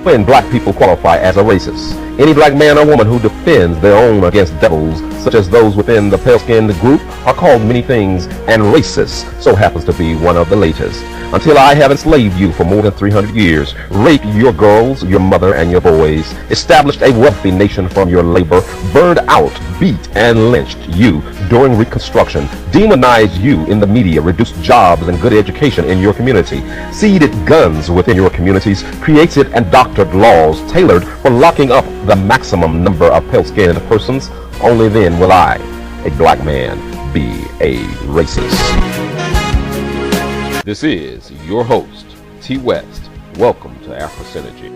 when black people qualify as a racist. Any black man or woman who defends their own against devils, such as those within the pale-skinned group, are called many things, and racist so happens to be one of the latest. Until I have enslaved you for more than 300 years, raped your girls, your mother, and your boys, established a wealthy nation from your labor, burned out, beat, and lynched you during Reconstruction, demonized you in the media, reduced jobs and good education in your community, seeded guns within your communities, created and doctored laws tailored for locking up the maximum number of pale-skinned persons, only then will I, a black man, be a racist. This is your host, T. West. Welcome to Afro-Synergy.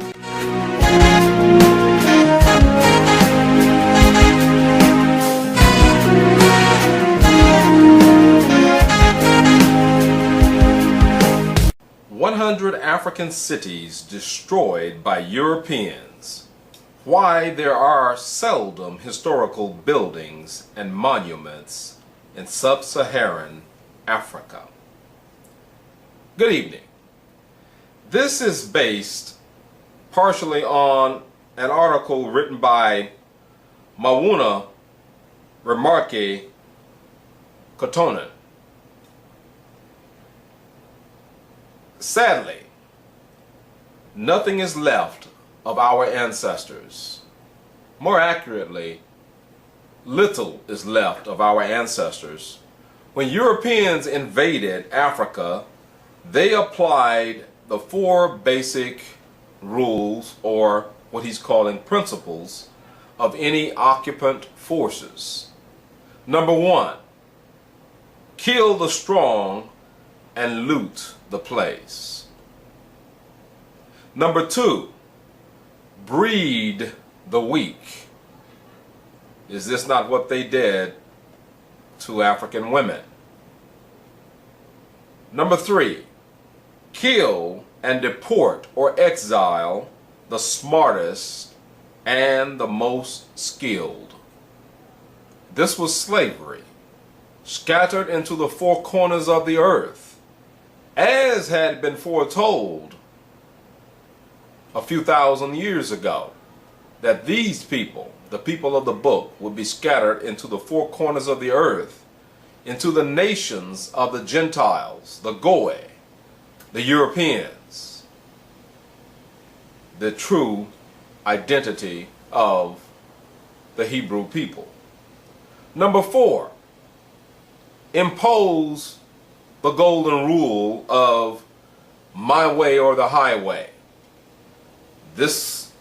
"100 African cities destroyed by Europeans. Why there are seldom historical buildings and monuments in sub-Saharan Africa." Good evening. This is based partially on an article written by Mawuna Remarque Kotonen. Sadly, nothing is left of our ancestors. More accurately, little is left of our ancestors. When Europeans invaded Africa, they applied the four basic rules, or what he's calling principles, of any occupant forces. Number one, kill the strong and loot the place. Number two, breed the weak. Is this not what they did to African women? Number three, kill and deport or exile the smartest and the most skilled. This was slavery, scattered into the four corners of the earth, as had been foretold a few thousand years ago, that these people, the people of the book, would be scattered into the four corners of the earth, into the nations of the Gentiles, the Goy, the Europeans, the true identity of the Hebrew people. Number four, impose the golden rule of my way or the highway. This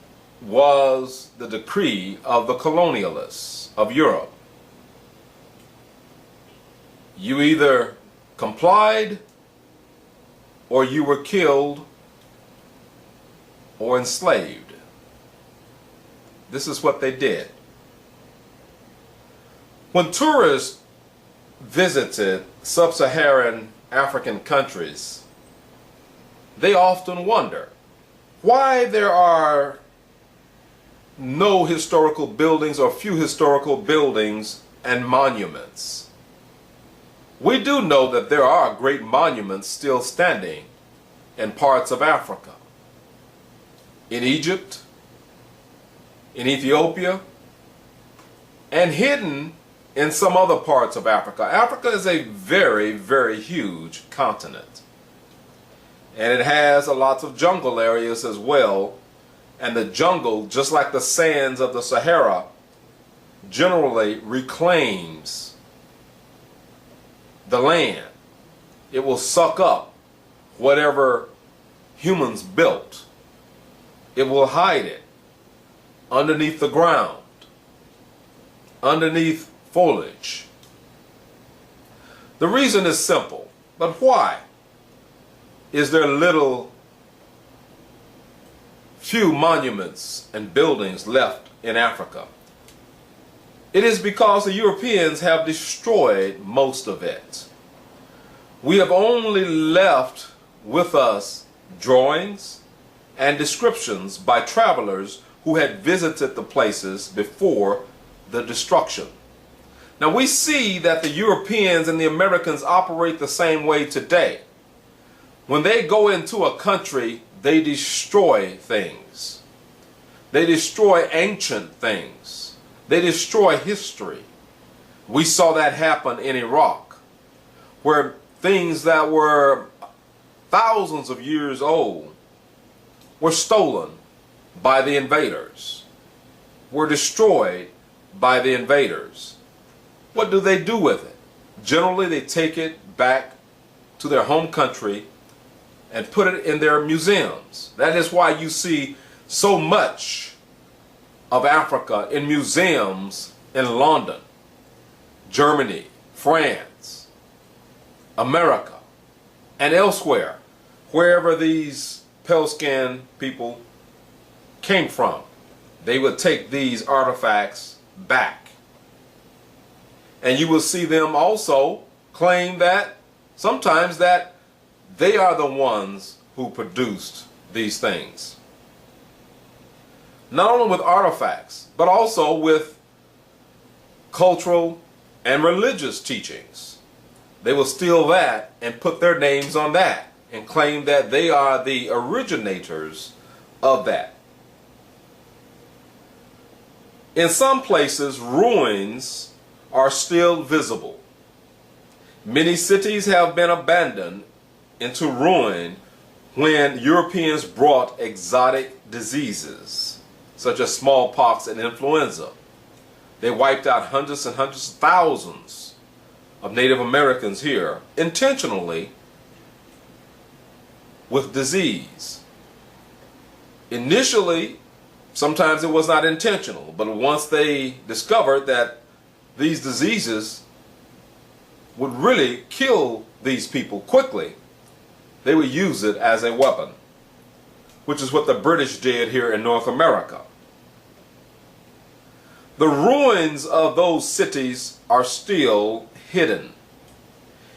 was the decree of the colonialists of Europe. You either complied or you were killed or enslaved. This is what they did. When tourists visited sub-Saharan African countries, they often wonder why there are no historical buildings or few historical buildings and monuments. We do know that there are great monuments still standing in parts of Africa. In Egypt, in Ethiopia, and hidden in some other parts of Africa. Africa is a very, very huge continent. And it has a lot of jungle areas as well. And the jungle, just like the sands of the Sahara, generally reclaims the land. It will suck up whatever humans built. It will hide it underneath the ground, underneath foliage. The reason is simple, but why is there few monuments and buildings left in Africa? It is because the Europeans have destroyed most of it. We have only left with us drawings and descriptions by travelers who had visited the places before the destruction. Now we see that the Europeans and the Americans operate the same way today. When they go into a country, they destroy things. They destroy ancient things. They destroy history. We saw that happen in Iraq, where things that were thousands of years old were stolen by the invaders, were destroyed by the invaders. What do they do with it? Generally, they take it back to their home country and put it in their museums. That is why you see so much of Africa in museums in London, Germany, France, America, and elsewhere, wherever these pale-skinned people came from. They would take these artifacts back. And you will see them also claim that sometimes that they are the ones who produced these things. Not only with artifacts, but also with cultural and religious teachings. They will steal that and put their names on that and claim that they are the originators of that. In some places, ruins are still visible. Many cities have been abandoned into ruin when Europeans brought exotic diseases, such as smallpox and influenza. They wiped out hundreds and hundreds of thousands of Native Americans here intentionally with disease. Initially, sometimes it was not intentional, but once they discovered that these diseases would really kill these people quickly, they would use it as a weapon, which is what the British did here in North America. The ruins of those cities are still hidden.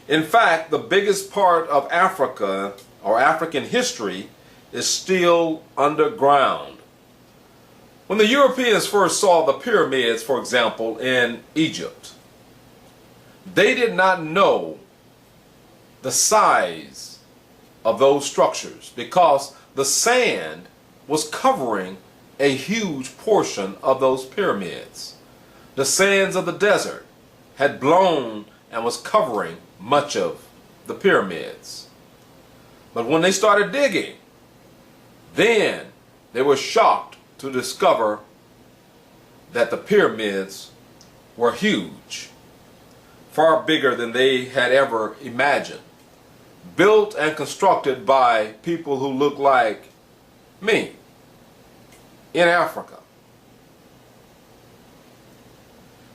In fact, the biggest part of Africa or African history is still underground. When the Europeans first saw the pyramids, for example, in Egypt, they did not know the size of those structures because the sand was covering a huge portion of those pyramids. The sands of the desert had blown and was covering much of the pyramids. But when they started digging, then they were shocked to discover that the pyramids were huge, far bigger than they had ever imagined, built and constructed by people who look like me in Africa.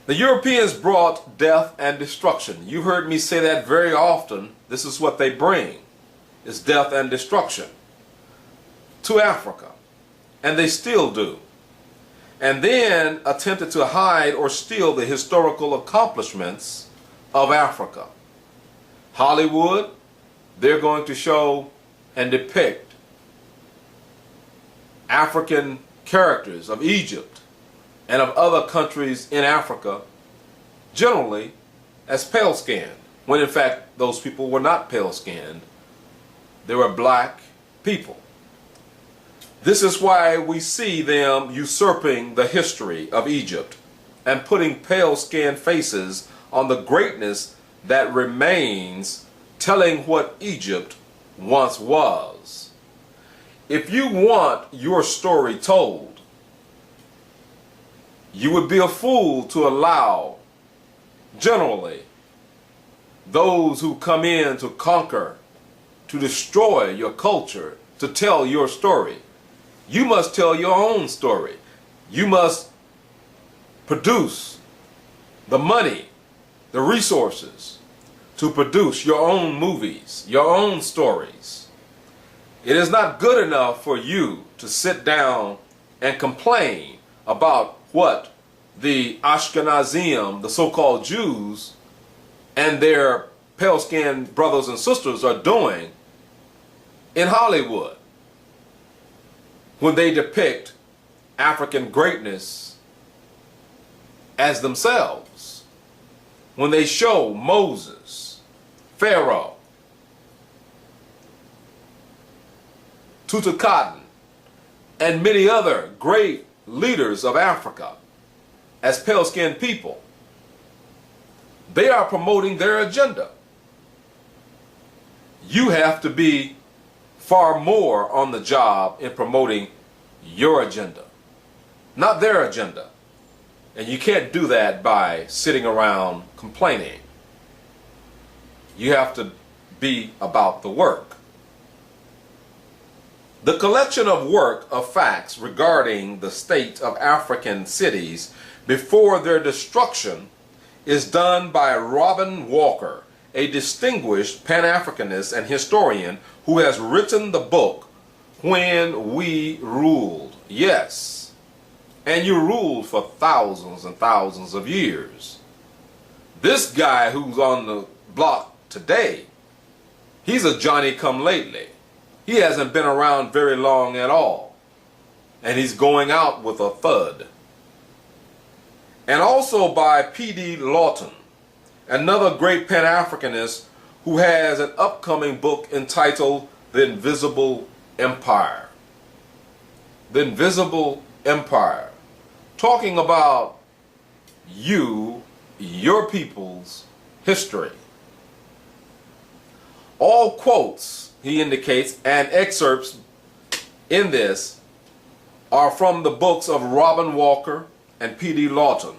The Europeans brought death and destruction. You heard me say that very often. This is what they bring, is death and destruction to Africa. And they still do. And then attempted to hide or steal the historical accomplishments of Africa. Hollywood, they're going to show and depict African characters of Egypt and of other countries in Africa generally as pale-skinned, when in fact those people were not pale-skinned. They were black people. This is why we see them usurping the history of Egypt and putting pale-skinned faces on the greatness that remains, telling what Egypt once was. If you want your story told, you would be a fool to allow, generally, those who come in to conquer, to destroy your culture, to tell your story. You must tell your own story. You must produce the money, the resources to produce your own movies, your own stories. It is not good enough for you to sit down and complain about what the Ashkenazim, the so-called Jews, and their pale-skinned brothers and sisters are doing in Hollywood when they depict African greatness as themselves, when they show Moses, Pharaoh, Tutankhaten, and many other great leaders of Africa as pale-skinned people. They are promoting their agenda. You have to be far more on the job in promoting your agenda, not their agenda. And you can't do that by sitting around complaining. You have to be about the work. The collection of work of facts regarding the state of African cities before their destruction is done by Robin Walker, a distinguished Pan-Africanist and historian who has written the book When We Ruled. Yes, and you ruled for thousands and thousands of years. This guy who's on the block today, he's a Johnny-come-lately. He hasn't been around very long at all. And he's going out with a thud. And also by P.D. Lawton, another great Pan-Africanist who has an upcoming book entitled The Invisible Empire. The Invisible Empire. Talking about you, your people's history. All quotes, he indicates, and excerpts in this are from the books of Robin Walker and P.D. Lawton.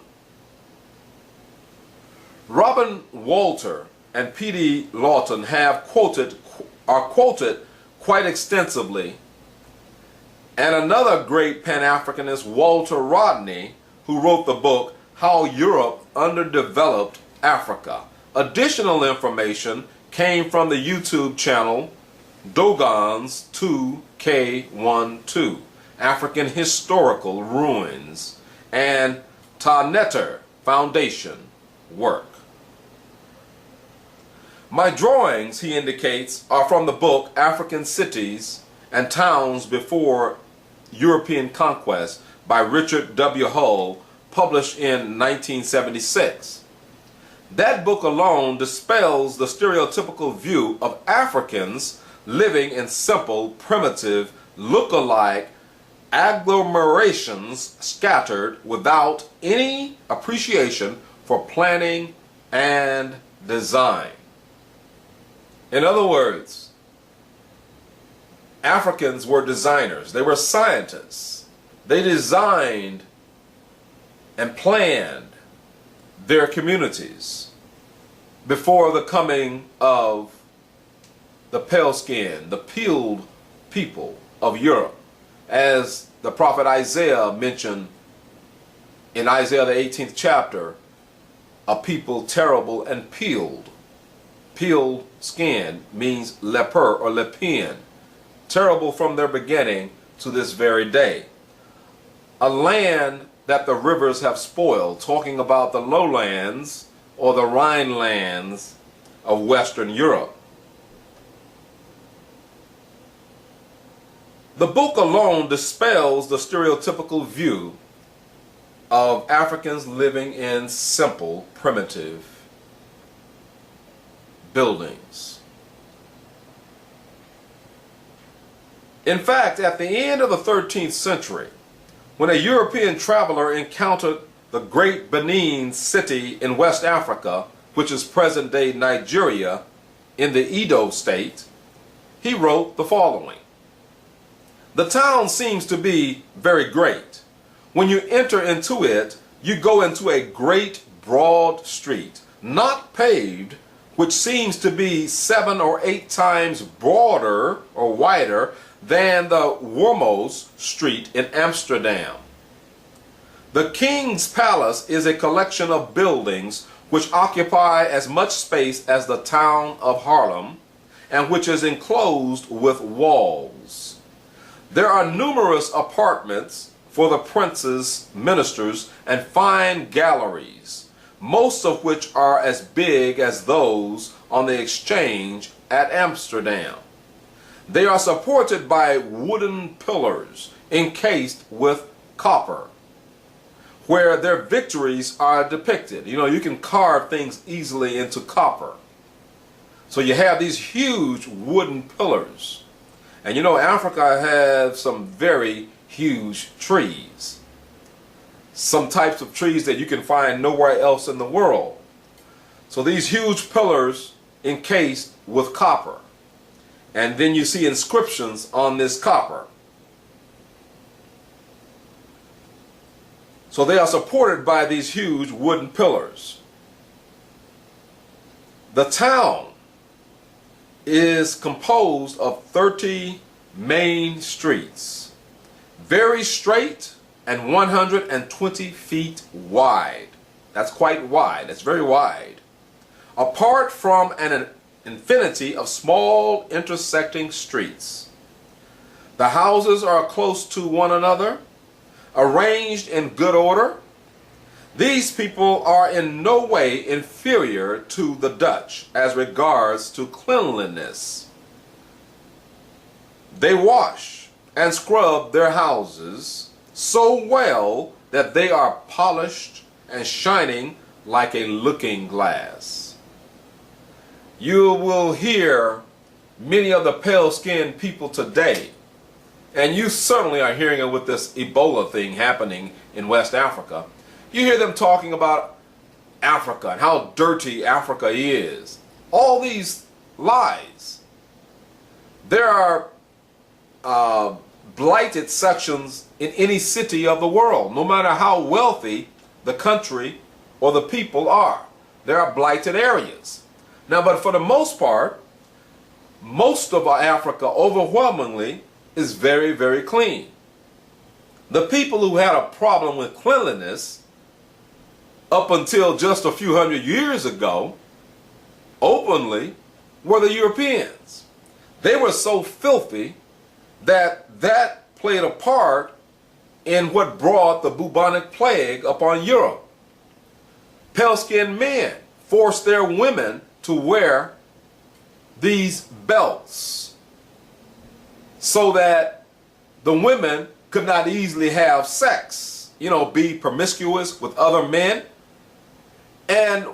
Robin Walker and P.D. Lawton are quoted quite extensively, and another great Pan-Africanist, Walter Rodney, who wrote the book How Europe Underdeveloped Africa. Additional information came from the YouTube channel Dogon's 2K12, African Historical Ruins, and Ta-Neter Foundation work. My drawings, he indicates, are from the book African Cities and Towns Before European Conquest by Richard W. Hull, published in 1976. That book alone dispels the stereotypical view of Africans living in simple, primitive, look-alike agglomerations scattered without any appreciation for planning and design. In other words, Africans were designers. They were scientists. They designed and planned their communities before the coming of the pale-skinned, the peeled people of Europe, as the prophet Isaiah mentioned in Isaiah the 18th chapter, a people terrible and peeled. Peeled skin means leper or lepian, terrible from their beginning to this very day. A land that the rivers have spoiled, talking about the lowlands or the Rhinelands of Western Europe. The book alone dispels the stereotypical view of Africans living in simple, primitive buildings. In fact, at the end of the 13th century, when a European traveler encountered the great Benin city in West Africa, which is present-day Nigeria, in the Edo state, he wrote the following. The town seems to be very great. When you enter into it, you go into a great broad street, not paved, which seems to be 7 or 8 times broader or wider than the Wormhouse Street in Amsterdam. The King's Palace is a collection of buildings which occupy as much space as the town of Haarlem and which is enclosed with walls. There are numerous apartments for the prince's ministers and fine galleries, most of which are as big as those on the exchange at Amsterdam. They are supported by wooden pillars encased with copper, where their victories are depicted. You know, you can carve things easily into copper. So you have these huge wooden pillars, And you know, Africa has some very huge trees. Some types of trees that you can find nowhere else in the world. So these huge pillars encased with copper. And then you see inscriptions on this copper. So they are supported by these huge wooden pillars. The town is composed of 30 main streets, very straight and 120 feet wide. That's quite wide. That's very wide. Apart from an infinity of small intersecting streets. The houses are close to one another, arranged in good order. These people are in no way inferior to the Dutch as regards to cleanliness. They wash and scrub their houses so well that they are polished and shining like a looking glass. You will hear many of the pale-skinned people today, and you certainly are hearing it with this Ebola thing happening in West Africa. You hear them talking about Africa and how dirty Africa is. All these lies. There are blighted sections in any city of the world, no matter how wealthy the country or the people are. There are blighted areas. Now, but for the most part, most of Africa overwhelmingly is very, very clean. The people who had a problem with cleanliness up until just a few hundred years ago, openly, were the Europeans. They were so filthy that played a part in what brought the bubonic plague upon Europe. Pale-skinned men forced their women to wear these belts so that the women could not easily have sex, you know, be promiscuous with other men. And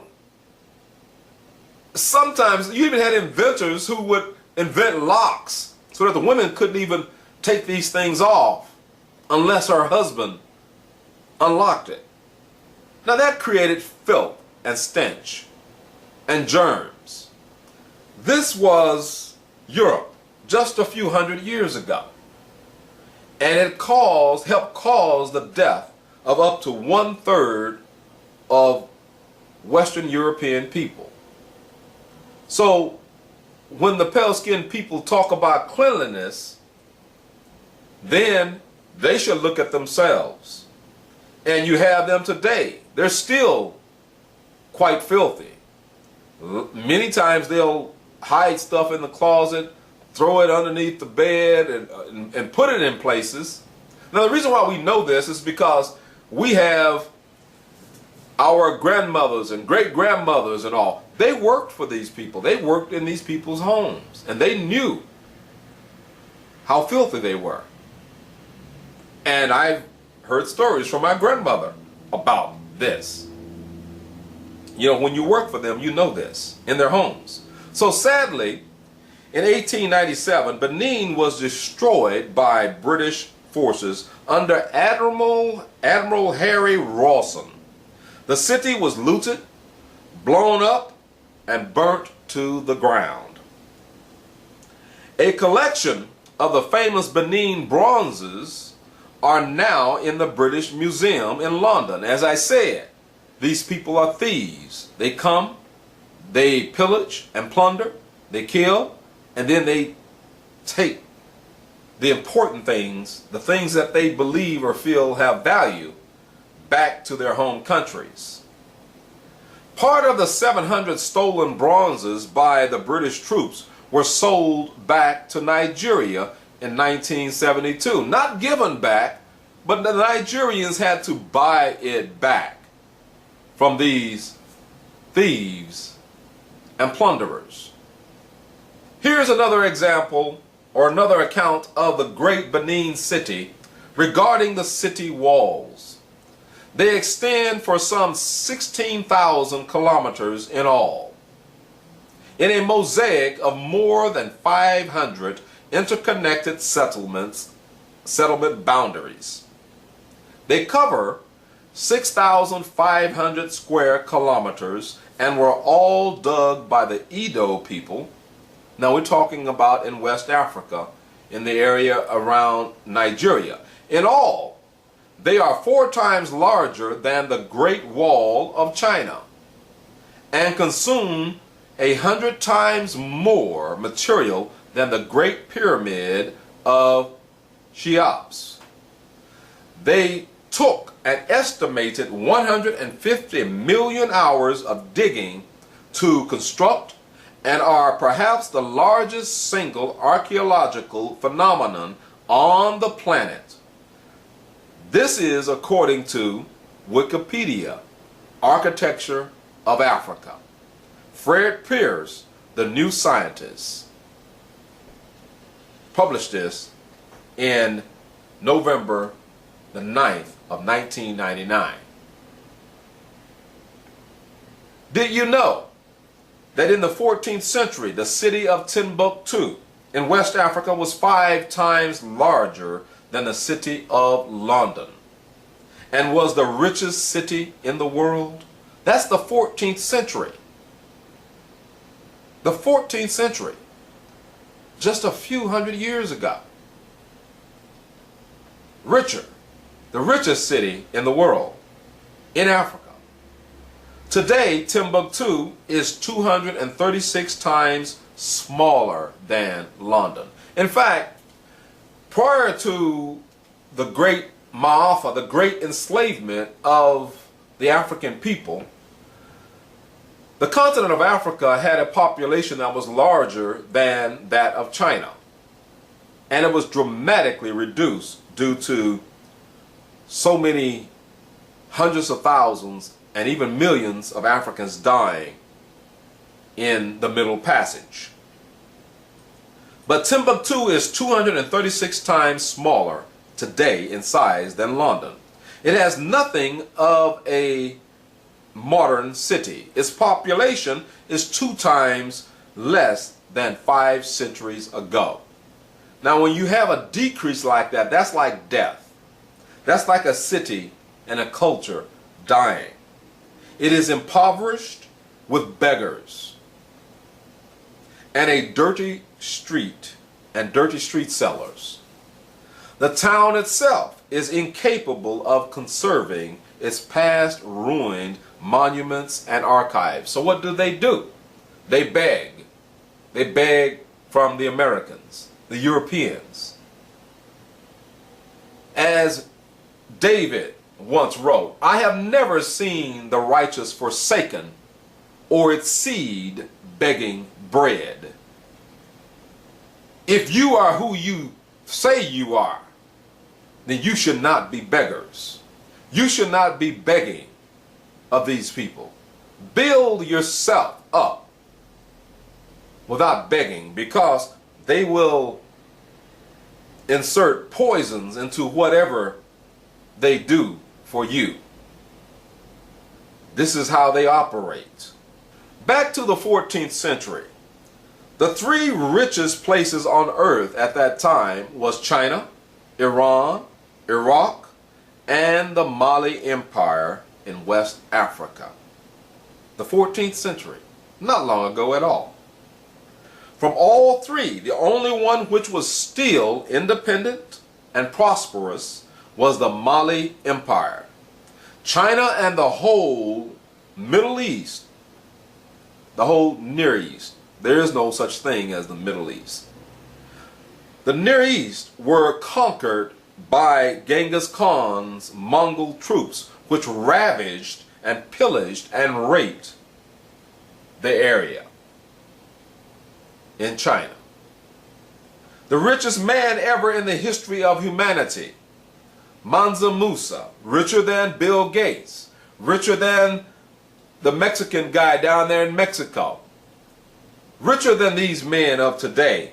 sometimes you even had inventors who would invent locks so that the women couldn't even take these things off unless her husband unlocked it. Now that created filth and stench and germs. This was Europe just a few hundred years ago. And it helped cause the death of up to 1/3 of Western European people. So when the pale-skinned people talk about cleanliness, then they should look at themselves. And you have them today. They're still quite filthy. Many times they'll hide stuff in the closet, throw it underneath the bed, and put it in places. Now the reason why we know this is because we have our grandmothers and great-grandmothers and all. They worked for these people. They worked in these people's homes. And they knew how filthy they were. And I've heard stories from my grandmother about this. You know, when you work for them, you know this, in their homes. So sadly, in 1897, Benin was destroyed by British forces under Admiral Harry Rawson. The city was looted, blown up, and burnt to the ground. A collection of the famous Benin bronzes are now in the British Museum in London. As I said, these people are thieves. They come, they pillage and plunder, they kill, and then they take the important things, the things that they believe or feel have value, back to their home countries. Part of the 700 stolen bronzes by the British troops were sold back to Nigeria in 1972. Not given back, but the Nigerians had to buy it back from these thieves and plunderers. Here's another example or another account of the great Benin city regarding the city walls. They extend for some 16,000 kilometers in all, in a mosaic of more than 500 interconnected settlement boundaries. They cover 6,500 square kilometers and were all dug by the Edo people. Now we're talking about in West Africa, in the area around Nigeria. In all, they are 4 times larger than the Great Wall of China and consume 100 times more material than the Great Pyramid of Cheops. They took an estimated 150 million hours of digging to construct and are perhaps the largest single archaeological phenomenon on the planet. This is according to Wikipedia, Architecture of Africa. Fred Pearce, the New Scientist, published this in November the 9th of 1999. Did you know that in the 14th century, the city of Timbuktu in West Africa was 5 times larger than the city of London and was the richest city in the world? That's the 14th century. The 14th century, just a few hundred years ago. Richer, the richest city in the world, in Africa. Today, Timbuktu is 236 times smaller than London. In fact, prior to the Great Maafa, the great enslavement of the African people, the continent of Africa had a population that was larger than that of China. And it was dramatically reduced due to so many hundreds of thousands and even millions of Africans dying in the Middle Passage. But Timbuktu is 236 times smaller today in size than London. It has nothing of a modern city. Its population is 2 times less than 5 centuries ago. Now when you have a decrease like that, that's like death. That's like a city and a culture dying. It is impoverished with beggars and a dirty street and dirty street sellers. The town itself is incapable of conserving its past ruined monuments and archives. So what do? They beg. They beg from the Americans, the Europeans. As David once wrote, "I have never seen the righteous forsaken or its seed begging bread." If you are who you say you are, then you should not be beggars. You should not be begging of these people. Build yourself up without begging, because they will insert poisons into whatever they do for you. This is how they operate. Back to the 14th century. The 3 richest places on earth at that time was China, Iran, Iraq, and the Mali Empire in West Africa. The 14th century, not long ago at all. From all 3, the only one which was still independent and prosperous was the Mali Empire. China and the whole Middle East, the whole Near East. There is no such thing as the Middle East. The Near East were conquered by Genghis Khan's Mongol troops, which ravaged and pillaged and raped the area in China. The richest man ever in the history of humanity, Mansa Musa, richer than Bill Gates, richer than the Mexican guy down there in Mexico, richer than these men of today.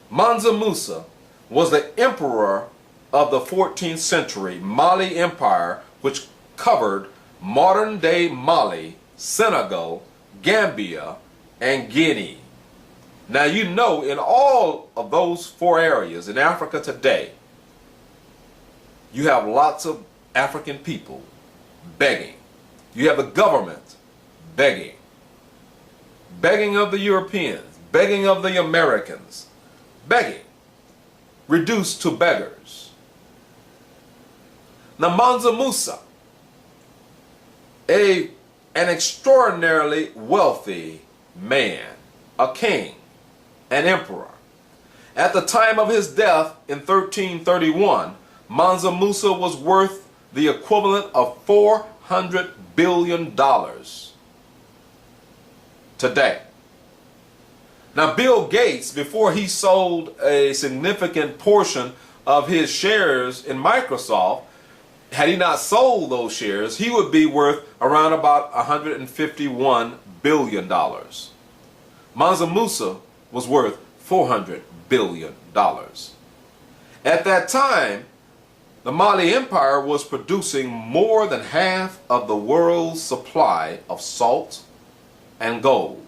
Mansa Musa was the emperor of the 14th century Mali Empire, which covered modern-day Mali, Senegal, Gambia, and Guinea. Now you know in all of those 4 areas in Africa today, you have lots of African people begging. You have the government begging. Begging of the Europeans, begging of the Americans, begging. Reduced to beggars. Now Mansa Musa, an extraordinarily wealthy man, a king, an emperor. At the time of his death in 1331, Mansa Musa was worth the equivalent of $400 billion today. Now Bill Gates, before he sold a significant portion of his shares in Microsoft, had he not sold those shares, he would be worth around about $151 billion. Mansa Musa was worth $400 billion. At that time, the Mali Empire was producing more than half of the world's supply of salt and gold.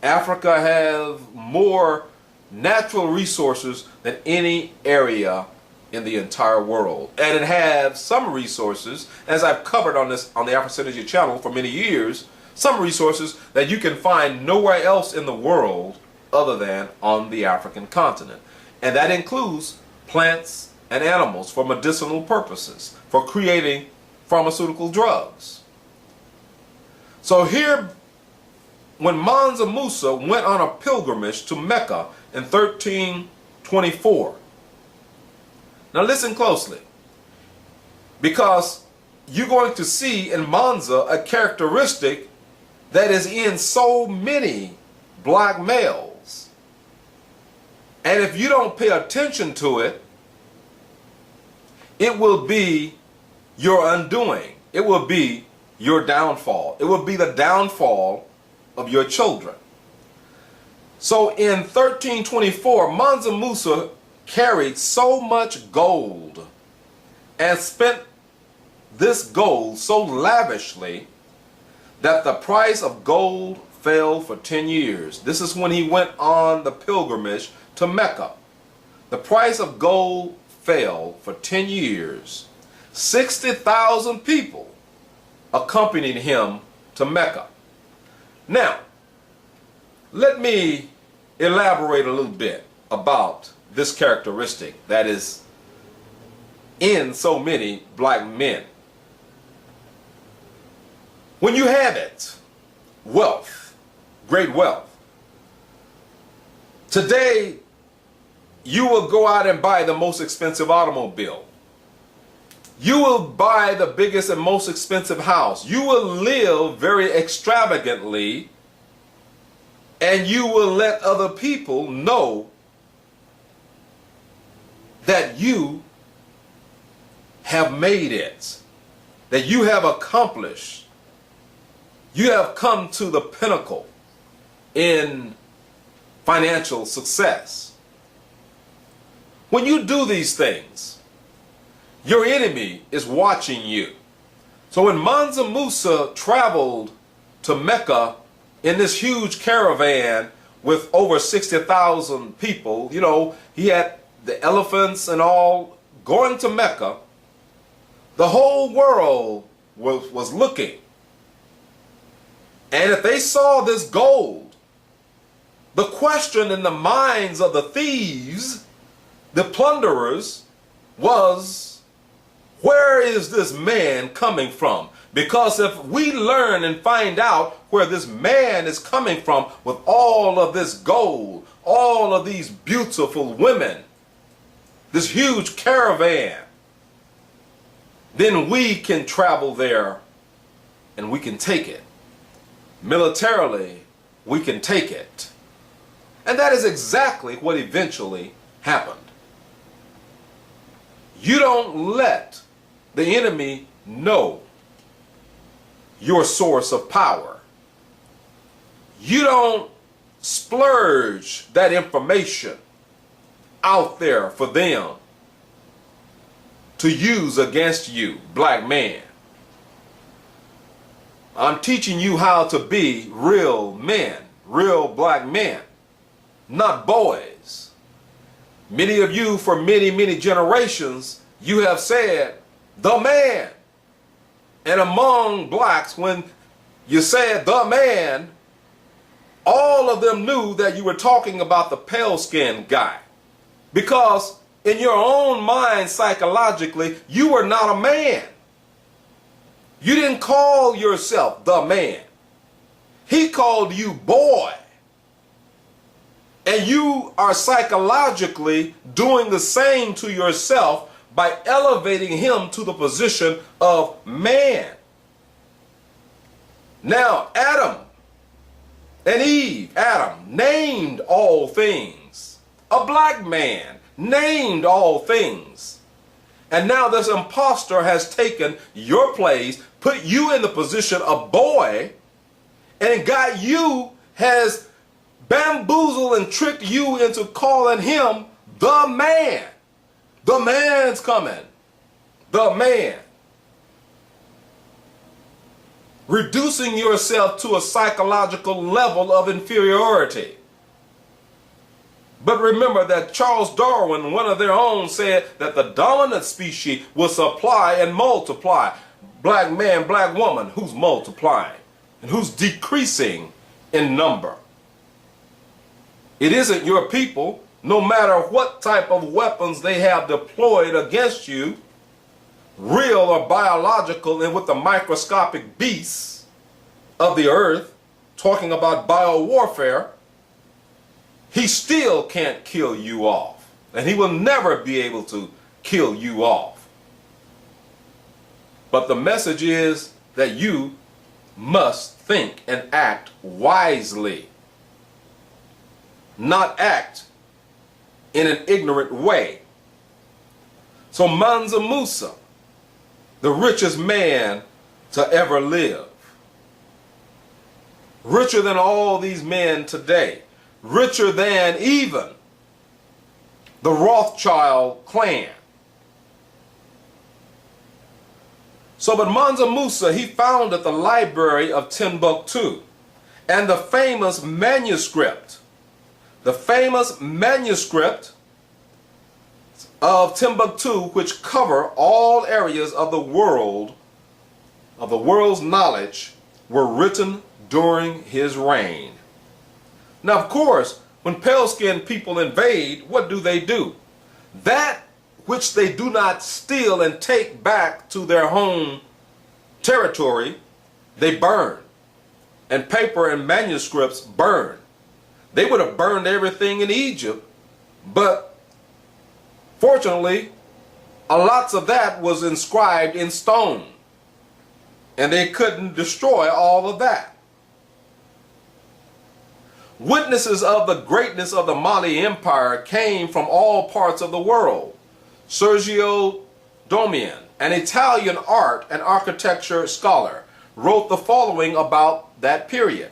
Africa has more natural resources than any area in the entire world. And it has some resources, as I've covered on the Afrosynergy channel for many years, some resources that you can find nowhere else in the world other than on the African continent. And that includes plants and animals for medicinal purposes, for creating pharmaceutical drugs. So here, when Mansa Musa went on a pilgrimage to Mecca in 1324, now listen closely, because you're going to see in Mansa a characteristic that is in so many black males. And if you don't pay attention to it, it will be your undoing. It will be your downfall. It will be the downfall of your children. So in 1324, Mansa Musa carried so much gold and spent this gold so lavishly that the price of gold fell for 10 years. This is when he went on the pilgrimage to Mecca. The price of gold fell for 10 years. 60,000 people accompanied him to Mecca. Now, let me elaborate a little bit about this characteristic that is in so many black men. When you have it, wealth, great wealth, today you will go out and buy the most expensive automobile. You will buy the biggest and most expensive house. You will live very extravagantly, and you will let other people know that you have made it, that you have accomplished, you have come to the pinnacle in financial success. When you do these things, your enemy is watching you. So when Mansa Musa traveled to Mecca in this huge caravan with over 60,000 people, you know, he had the elephants and all going to Mecca, the whole world was looking. And if they saw this gold, the question in the minds of the thieves, the plunderers, was, where is this man coming from? Because if we learn and find out where this man is coming from with all of this gold, all of these beautiful women, this huge caravan, then we can travel there and we can take it. Militarily, we can take it. And that is exactly what eventually happened. You don't let the enemy know your source of power. You don't splurge that information out there for them to use against you, black man. I'm teaching you how to be real men, real black men. not boys. Many of you, for many, many generations, you have said, the man. And among blacks, when you said the man, all of them knew that you were talking about the pale-skinned guy. Because in your own mind, psychologically, you were not a man. You didn't call yourself the man. He called you boy. And you are psychologically doing the same to yourself by elevating him to the position of man. Now, Adam and Eve, Adam named all things. A black man named all things. And now this imposter has taken your place, put you in the position of boy, and got you, has bamboozled and tricked you into calling him the man. The man's coming. The man. Reducing yourself to a psychological level of inferiority. But remember that Charles Darwin, one of their own, said that the dominant species will supply and multiply. Black man, black woman, who's multiplying and who's decreasing in number. It isn't your people, no matter what type of weapons they have deployed against you, real or biological, and with the microscopic beasts of the earth, talking about biowarfare, he still can't kill you off. And he will never be able to kill you off. But the message is that you must think and act wisely. Not act in an ignorant way. So Mansa Musa, the richest man to ever live, richer than all these men today, richer than even the Rothschild clan. So, but Mansa Musa, he founded the Library of Timbuktu, and the famous manuscript of Timbuktu, which cover all areas of the world's knowledge, were written during his reign. Now, of course, when pale-skinned people invade, what do? That which they do not steal and take back to their home territory, they burn. And paper and manuscripts burn. They would have burned everything in Egypt, but fortunately, a lots of that was inscribed in stone, and they couldn't destroy all of that. Witnesses of the greatness of the Mali Empire came from all parts of the world. Sergio Domian, an Italian art and architecture scholar, wrote the following about that period.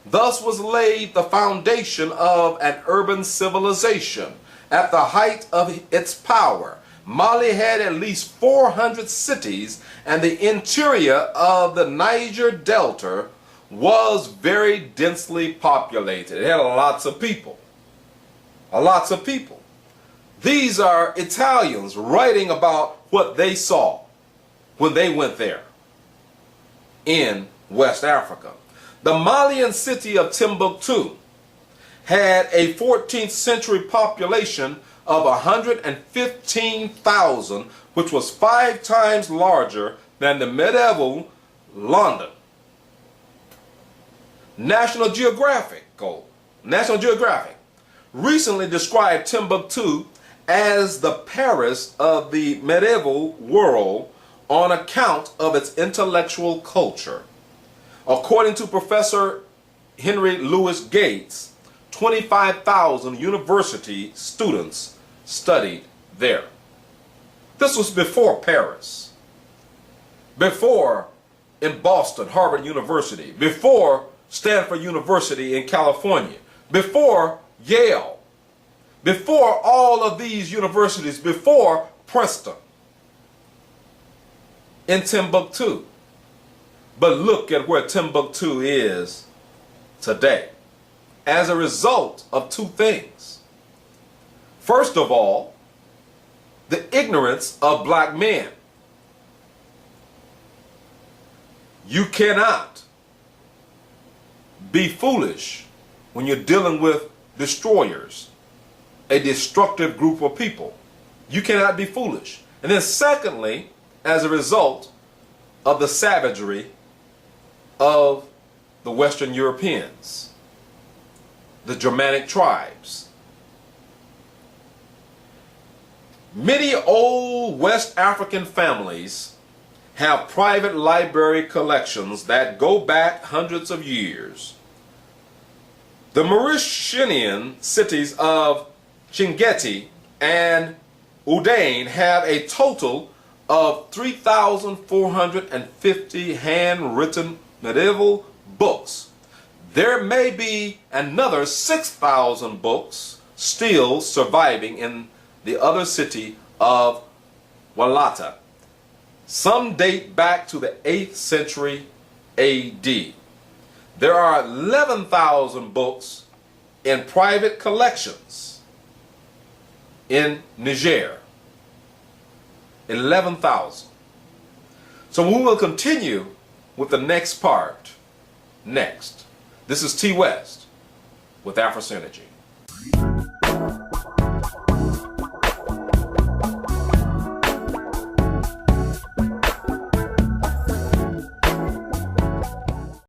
Thus was laid the foundation of an urban civilization. At the height of its power, Mali had at least 400 cities, and the interior of the Niger Delta was very densely populated. It had lots of people. Lots of people. These are Italians writing about what they saw when they went there in West Africa. The Malian city of Timbuktu had a 14th century population of 115,000, which was 5 times larger than the medieval London. National Geographic recently described Timbuktu as the Paris of the medieval world on account of its intellectual culture. According to Professor Henry Louis Gates, 25,000 university students studied there. This was before Paris, before in Boston, Harvard University, before Stanford University in California, before Yale, before all of these universities, before Princeton, in Timbuktu. But look at where Timbuktu is today. as a result of two things. First of all, the ignorance of black men. You cannot be foolish when you're dealing with destroyers, a destructive group of people. You cannot be foolish. And then secondly, as a result of the savagery of the Western Europeans, the Germanic tribes. Many old West African families have private library collections that go back hundreds of years. The Mauritanian cities of Chinguetti and Ouaddaine have a total of 3,450 handwritten medieval books. There may be another 6,000 books still surviving in the other city of Walata. Some date back to the 8th century AD. There are 11,000 books in private collections in Niger. 11,000. So we will continue with the next part next. This is T West with AfroSynergy.